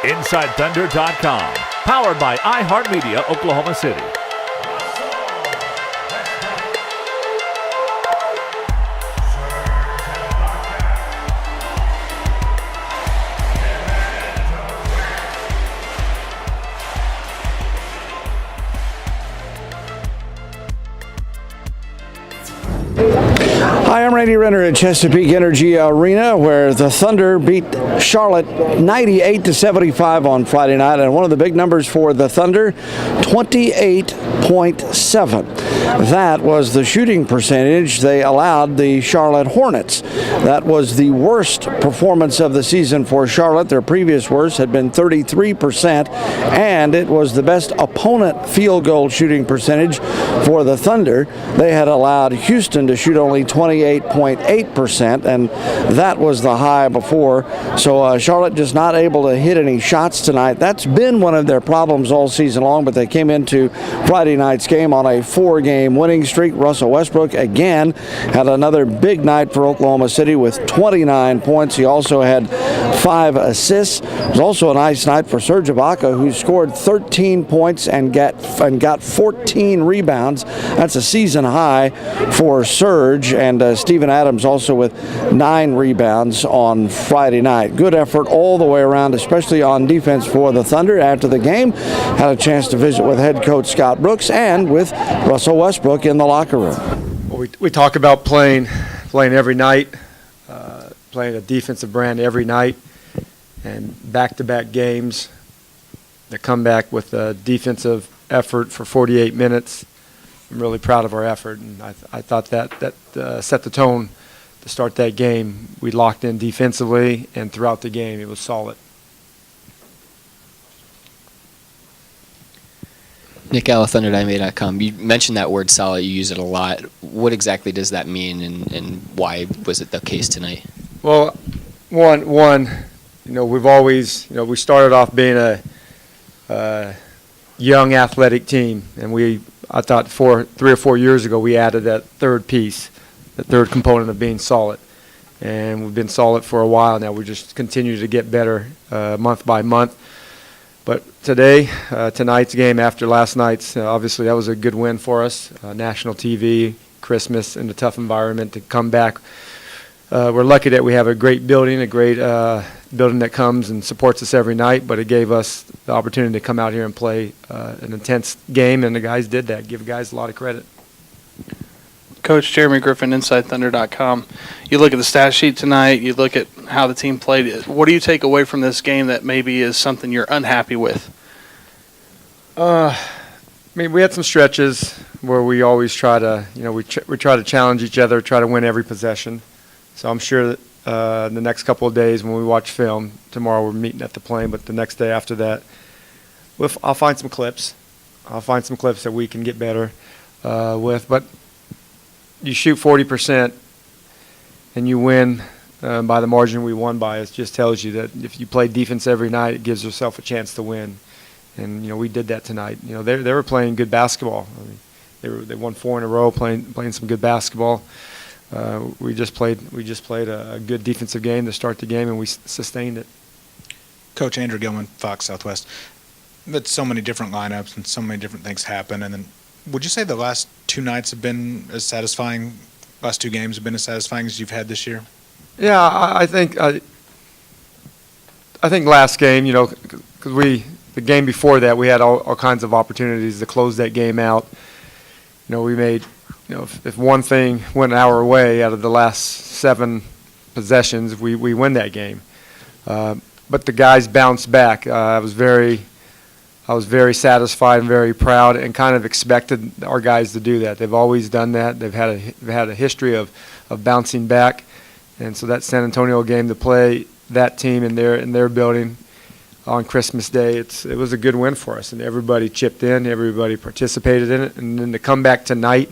InsideThunder.com. Powered by iHeartMedia, Oklahoma City. Hi, I'm Randy Renner at Chesapeake Energy Arena, where the Thunder beat Charlotte 98-75 on Friday night. And one of the big numbers for the Thunder, 28.7. That was the shooting percentage they allowed the Charlotte Hornets. That was the worst performance of the season for Charlotte. Their previous worst had been 33%, and it was the best opponent field goal shooting percentage for the Thunder. They had allowed Houston to shoot only 28.8%, and that was the high before. So Charlotte just not able to hit any shots tonight. That's been one of their problems all season long, but they came into Friday night's game on a 4-game winning streak. Russell Westbrook again had another big night for Oklahoma City with 29 points. He also had 5 assists. It was also a nice night for Serge Ibaka, who scored 13 points and got 14 rebounds. That's a season high for Serge, and Steven Adams also with 9 rebounds on Friday night. Good effort all the way around, especially on defense for the Thunder. After the game, had a chance to visit with head coach Scott Brooks and with Russell Westbrook in the locker room. Well, we talk about playing every night, playing a defensive brand every night, and back-to-back games that come back with a defensive effort for 48 minutes. I'm really proud of our effort, and I thought that set the tone to start that game. We locked in defensively, and throughout the game it was solid. Nick ThunderDynamite.com. You mentioned that word solid. You use it a lot. What exactly does that mean, and why was it the case tonight? Well, one, we've always, we started off being a young athletic team, and I thought 3 or 4 years ago we added that third piece, the third component of being solid, and we've been solid for a while now. We just continue to get better month by month. But tonight's game after last night's, obviously that was a good win for us. National TV, Christmas in a tough environment to come back. We're lucky that we have a great building, building that comes and supports us every night, but it gave us the opportunity to come out here and play an intense game, and the guys did that. Give the guys a lot of credit. Coach Jeremy Griffin, InsideThunder.com. You look at the stat sheet tonight, you look at how the team played. What do you take away from this game that maybe is something you're unhappy with? We had some stretches where we always try to, we try to challenge each other, try to win every possession. So I'm sure that the next couple of days when we watch film, tomorrow we're meeting at the Plain, but the next day after that, I'll find some clips. I'll find some clips that we can get better with. But you shoot 40% and you win by the margin we won by. It just tells you that if you play defense every night, it gives yourself a chance to win. And we did that tonight. They were playing good basketball. They won 4 in a row, playing some good basketball. We just played a good defensive game to start the game, and we sustained it. Coach Andrew Gilman, Fox Southwest. But so many different lineups and so many different things happen. And then, would you say the last 2 nights have been as satisfying? Last 2 games have been as satisfying as you've had this year? Yeah, I think last game, because the game before that, we had all kinds of opportunities to close that game out. We made, if one thing went our way out of the last 7 possessions, we win that game. But the guys bounced back. I was very satisfied and very proud, and kind of expected our guys to do that. They've always done that. They've had a history of bouncing back, and so that San Antonio game, to play that team in their building on Christmas Day, it was a good win for us, and everybody chipped in, everybody participated in it, and then to come back tonight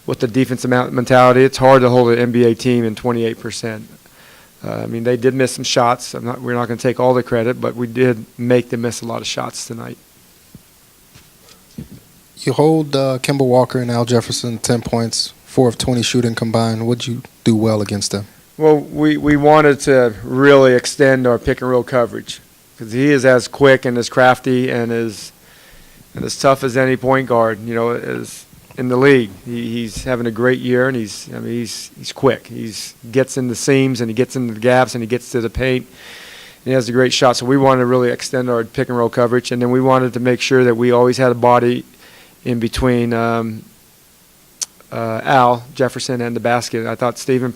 with the defensive mentality, it's hard to hold an NBA team in 28%. They did miss some shots. We're not going to take all the credit, but we did make them miss a lot of shots tonight. You hold Kemba Walker and Al Jefferson 10 points, 4 of 20 shooting combined. What did you do well against them? Well, we wanted to really extend our pick and roll coverage. because he is as quick and as crafty and as tough as any point guard, as in the league. He's having a great year, and he's quick. He gets in the seams, and he gets into the gaps, and he gets to the paint. And he has a great shot. So we wanted to really extend our pick and roll coverage, and then we wanted to make sure that we always had a body in between Al Jefferson and the basket. I thought Steve Owen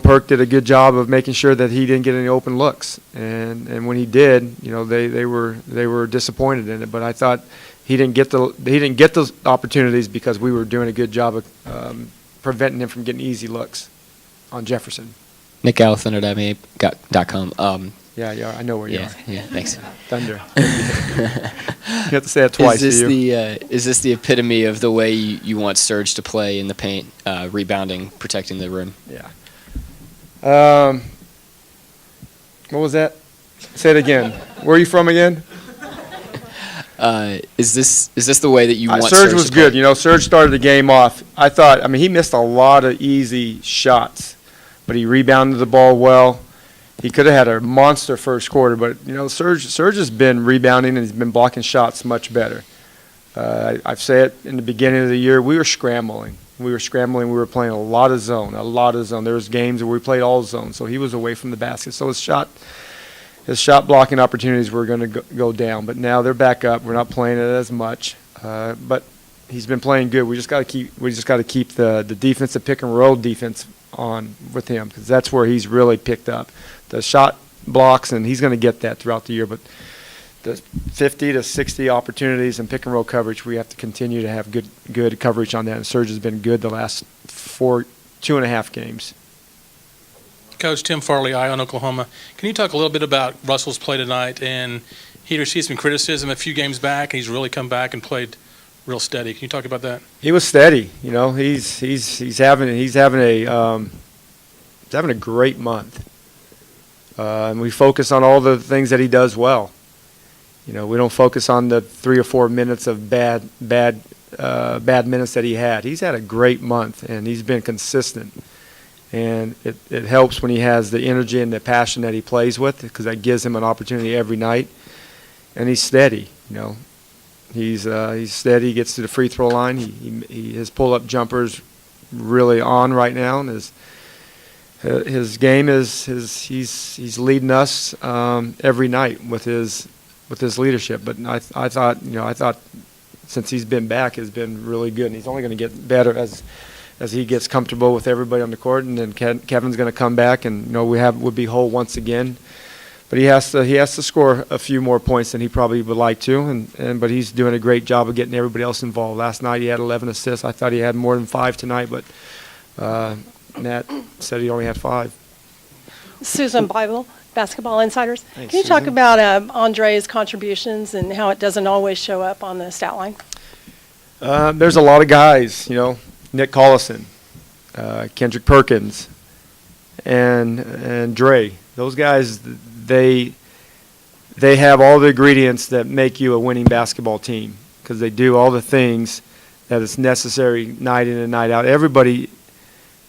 Perk did a good job of making sure that he didn't get any open looks, and when he did, they were disappointed in it. But I thought he didn't get those opportunities because we were doing a good job of preventing him from getting easy looks on Jefferson. Nick Al, Thunder.com. Yeah, I know where you are. Yeah, thanks. Thunder. You have to say it twice. Is this the epitome of the way you want Serge to play in the paint, rebounding, protecting the rim? Yeah. What was that? Say it again. Where are you from again? Is this the way that you want Serge Serge was to play? good. Serge started the game off. He missed a lot of easy shots, but he rebounded the ball well. He could have had a monster first quarter, but Serge has been rebounding and he's been blocking shots much better. I've said it in the beginning of the year, we were scrambling. We were playing a lot of zone. There was games where we played all zone, so he was away from the basket. So his shot blocking opportunities were going to go down, but now they're back up. We're not playing it as much, but he's been playing good. We just got to keep the defensive pick and roll defense on with him, because that's where he's really picked up the shot blocks, and he's going to get that throughout the year. But the 50 to 60 opportunities and pick and roll coverage, we have to continue to have good coverage on that. And Serge has been good the last 2.5 games. Coach Tim Farley, Eye on Oklahoma. Can you talk a little bit about Russell's play tonight? And he received some criticism a few games back, and he's really come back and played real steady. Can you talk about that? He was steady. He's having a great month. And we focus on all the things that he does well. We don't focus on the 3 or 4 minutes of bad minutes that he had. He's had a great month, and he's been consistent. And it helps when he has the energy and the passion that he plays with, because that gives him an opportunity every night. And he's steady. He's steady. He gets to the free throw line. His pull-up jumper's really on right now, and his game is he's leading us every night with his leadership. But I thought since he's been back, has been really good, and he's only going to get better as he gets comfortable with everybody on the court. And then Kevin's going to come back, and would be whole once again. But he has to score a few more points than he probably would like to, but he's doing a great job of getting everybody else involved. Last night he had 11 assists. I thought he had more than 5 tonight, but Nat said he only had 5. Susan Bible, Basketball Insiders. Thanks, Can you Susan. talk about Andre's contributions and how it doesn't always show up on the stat line? There's a lot of guys, Nick Collison, Kendrick Perkins, and Dre. Those guys, they have all the ingredients that make you a winning basketball team, because they do all the things that is necessary night in and night out. Everybody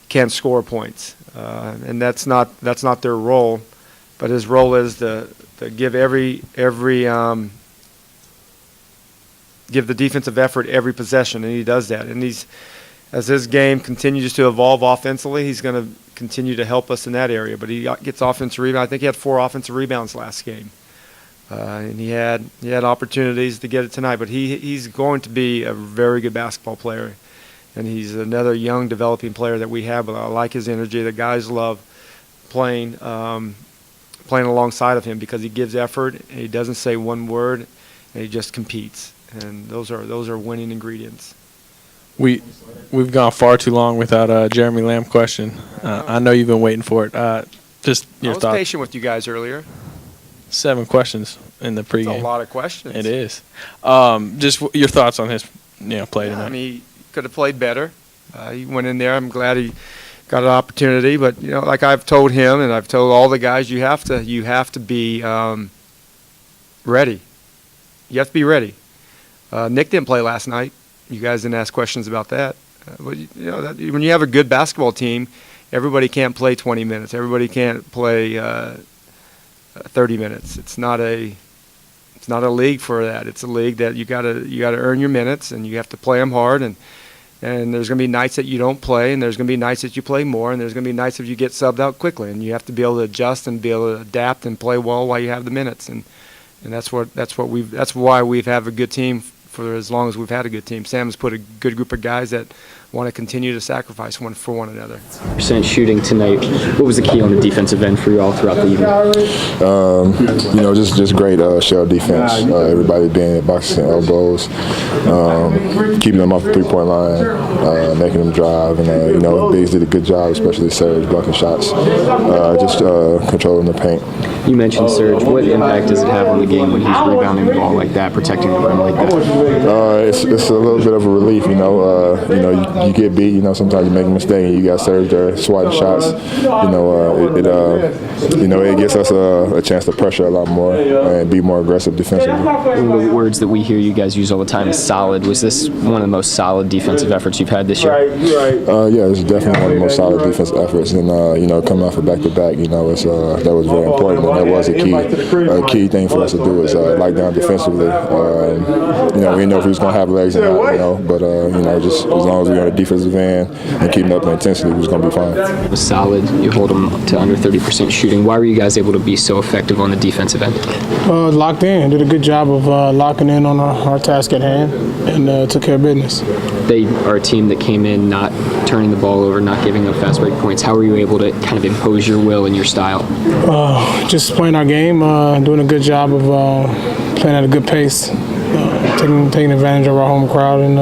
can score points, and that's not their role, but his role is to give give the defensive effort every possession, and he does that. And as his game continues to evolve offensively, he's going to continue to help us in that area. But he gets offensive rebounds. I think he had 4 offensive rebounds last game, and he had opportunities to get it tonight. But he's going to be a very good basketball player, and he's another young developing player that we have. But I like his energy. The guys love playing alongside of him, because he gives effort, and he doesn't say one word, and he just competes. And those are winning ingredients. We've gone far too long without a Jeremy Lamb question. I know you've been waiting for it. Just your thoughts. I was patient with you guys earlier. 7 questions in the pregame. That's a lot of questions. It is. Just your thoughts on his play tonight. He could have played better. He went in there. I'm glad he got an opportunity. But like I've told him, and I've told all the guys, you have to be ready. You have to be ready. Nick didn't play last night. You guys didn't ask questions about that. But when you have a good basketball team, everybody can't play 20 minutes. Everybody can't play 30 minutes. It's not a league for that. It's a league that you gotta earn your minutes, and you have to play them hard. And there's going to be nights that you don't play, and there's going to be nights that you play more, and there's going to be nights that you get subbed out quickly, and you have to be able to adjust and be able to adapt and play well while you have the minutes. And that's why we've had a good team for as long as we've had a good team. Sam has put a good group of guys that want to continue to sacrifice one for one another. Percent shooting tonight. What was the key on the defensive end for you all throughout the evening? Just great shell defense. Everybody being at boxes and elbows, keeping them off the three-point line, making them drive, and Biggs did a good job, especially Serge blocking shots, just controlling the paint. You mentioned Serge. What impact does it have on the game when he's rebounding the ball like that, protecting the rim like that? It's a little bit of a relief, you get beat, sometimes you make a mistake and you got Serge there swatting shots. It gives us a chance to pressure a lot more and be more aggressive defensively. One of the words that we hear you guys use all the time is solid. Was this one of the most solid defensive efforts you've had this year? Yeah, it's definitely one of the most solid defensive efforts, and coming off a back-to-back, that was very important, and that was a key thing for us to do is lock down defensively. We didn't know if he was going to have legs or not, but just as long as we're on the defensive end and keeping up the intensity, it was going to be fine. It was solid. You hold them to under 30% shooting. Why were you guys able to be so effective on the defensive end? Locked in. Did a good job of locking in on our task at hand and took care of business. They are a team that came in not turning the ball over, not giving up fast break points. How were you able to kind of impose your will and your style? Just playing our game, doing a good job of playing at a good pace, taking advantage of our home crowd and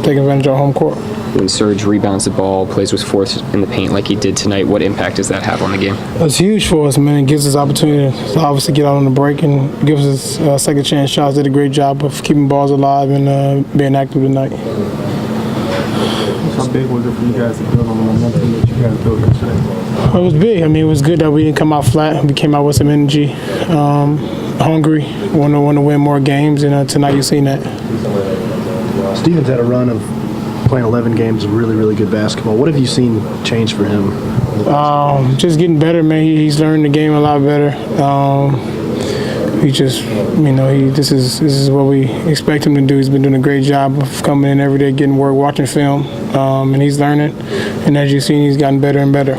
taking advantage of our home court. When Serge rebounds the ball, plays with force in the paint like he did tonight, what impact does that have on the game? It's huge for us, man. It gives us opportunity to obviously get out on the break and gives us second chance shots. Did a great job of keeping balls alive and being active tonight. How big was it for you guys to build on the momentum that you guys built yesterday? It was big. It was good that we didn't come out flat. We came out with some energy, hungry, want to win more games, and tonight you've seen that. Stevens had a run of playing 11 games of really, really good basketball. What have you seen change for him? Just getting better, man. He's learned the game a lot better. He just, this is what we expect him to do. He's been doing a great job of coming in every day, getting work, watching film, and he's learning. And as you've seen, he's gotten better and better.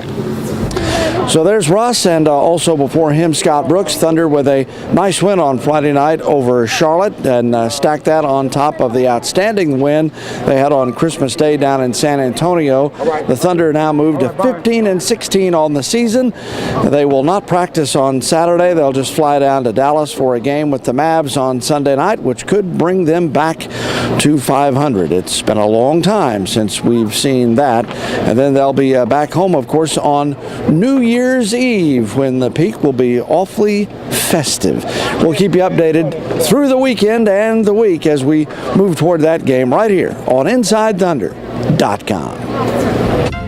So there's Russ, and also before him, Scott Brooks. Thunder with a nice win on Friday night over Charlotte, and stacked that on top of the outstanding win they had on Christmas Day down in San Antonio. The Thunder now moved to 15-16 on the season. They will not practice on Saturday. They'll just fly down to Dallas for a game with the Mavs on Sunday night, which could bring them back to 500. It's been a long time since we've seen that. And then they'll be back home, of course, on New Year's Eve, when the Peak will be awfully festive. We'll keep you updated through the weekend and the week as we move toward that game right here on InsideThunder.com.